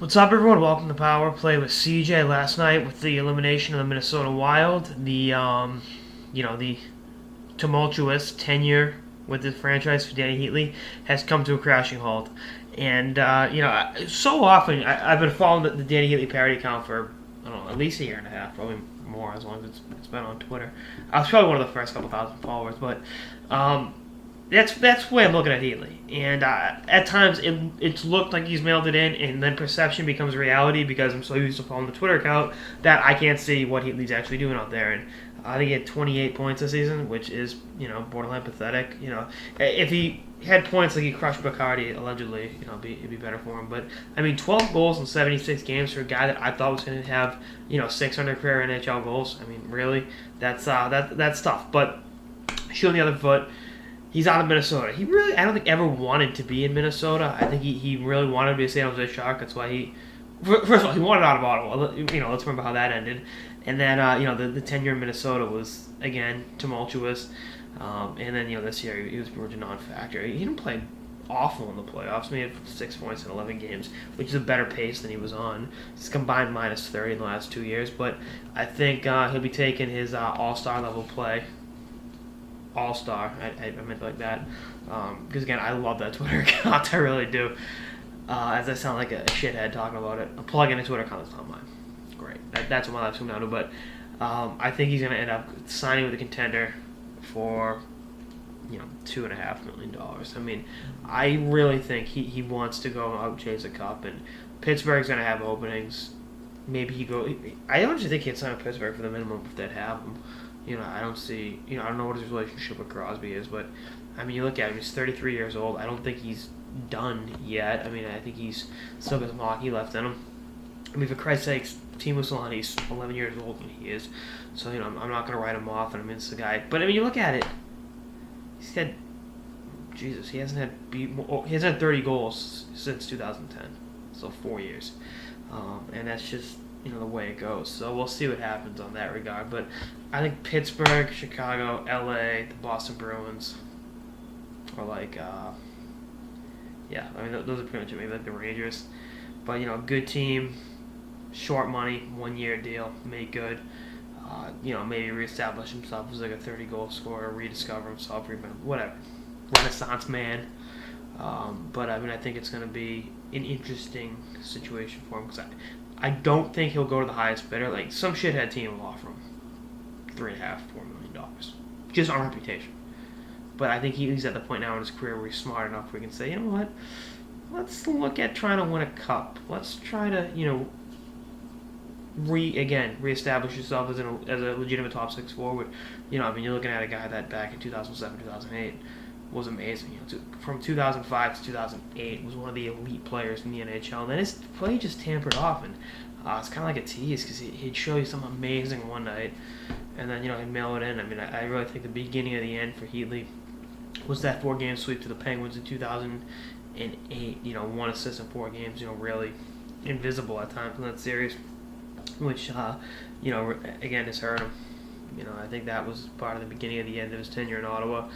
What's up, everyone? Welcome to Power Play with CJ. Last night, with the elimination of the Minnesota Wild, the tumultuous tenure with the franchise for Dany Heatley has come to a crashing halt. And so often I've been following the Dany Heatley parody account for I don't know, at least a year and a half, probably more as long as it's been on Twitter. I was probably one of the first couple thousand followers, but that's the way I'm looking at Heatley. And at times it's looked like he's mailed it in, and then perception becomes reality because I'm so used to following the Twitter account that I can't see what Heatley's actually doing out there. And I think he had 28 points this season, which is borderline pathetic. If he had points like he crushed Bacardi allegedly, it'd be better for him. But I mean, 12 goals in 76 games for a guy that I thought was going to have 600 career NHL goals. I mean, really, that's tough. But shoe on the other foot. He's out of Minnesota. I don't think ever wanted to be in Minnesota. I think he really wanted to be a San Jose Shark. That's why first of all, he wanted out of Ottawa. Let's remember how that ended. And then, the tenure in Minnesota was, again, tumultuous. And then, this year he was pretty much a non-factor. He didn't play awful in the playoffs. He had 6 points in 11 games, which is a better pace than he was on. He's combined minus 30 in the last 2 years. But I think he'll be taking his all-star level play. All-star, I meant like that, because again, I love that Twitter account, I really do, as I sound like a shithead talking about it. I'm plugging a Twitter account that's not mine. Great, that's what my life's come down to, but I think he's going to end up signing with a contender for, $2.5 million. I mean, I really think he wants to go out chase a cup, and Pittsburgh's going to have openings. Maybe I honestly think he'd sign with Pittsburgh for the minimum if they'd have him. I don't see, I don't know what his relationship with Crosby is, but, I mean, you look at him, he's 33 years old. I don't think he's done yet. I mean, I think he's still got some hockey left in him. I mean, for Christ's sakes, Timo Solani's 11 years older than he is. So, I'm not going to write him off, and I mean, it's the guy. But, I mean, you look at it, he hasn't had 30 goals since 2010. So, 4 years. And that's just, the way it goes. So we'll see what happens on that regard. But I think Pittsburgh, Chicago, LA, the Boston Bruins are like, those are pretty much it. Maybe like the Rangers. But, good team, short money, 1 year deal, make good. Maybe reestablish himself as like a 30-goal scorer, rediscover himself, whatever. Renaissance man. But, I mean, I think it's going to be an interesting situation for him because I don't think he'll go to the highest bidder. Like, some shithead team will offer him $3.5, $4 million. Just on reputation. But I think he's at the point now in his career where he's smart enough where he can say, you know what? Let's look at trying to win a cup. Let's try to, reestablish yourself as a legitimate top six forward. You're looking at a guy that back in 2007, 2008 was amazing. From 2005 to 2008 was one of the elite players in the NHL. And then his play just tampered off, and it's kind of like a tease because he'd show you something amazing one night, and then he'd mail it in. I mean, I really think the beginning of the end for Heatley was that 4-game sweep to the Penguins in 2008. 1 assist in 4 games. Really invisible at times in that series, which again has hurt him. I think that was part of the beginning of the end of his tenure in Ottawa.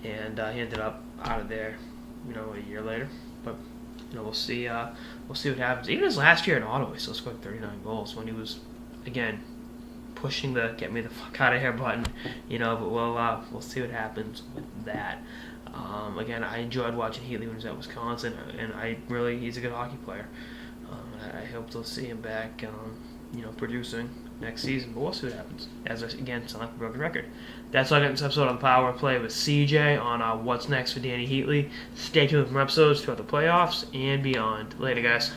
And he ended up out of there, a year later. But we'll see what happens. Even his last year in Ottawa, he still scored 39 goals when he was, again, pushing the "get me the fuck out of here" button. But we'll see what happens with that. Again, I enjoyed watching Heatley when he was at Wisconsin, and he's a good hockey player. I hope to see him back, producing next season, but we'll see what happens. As I, again, sound like a broken record. That's all I got in this episode on Power Play with CJ on what's next for Dany Heatley. Stay tuned for more episodes throughout the playoffs and beyond. Later, guys.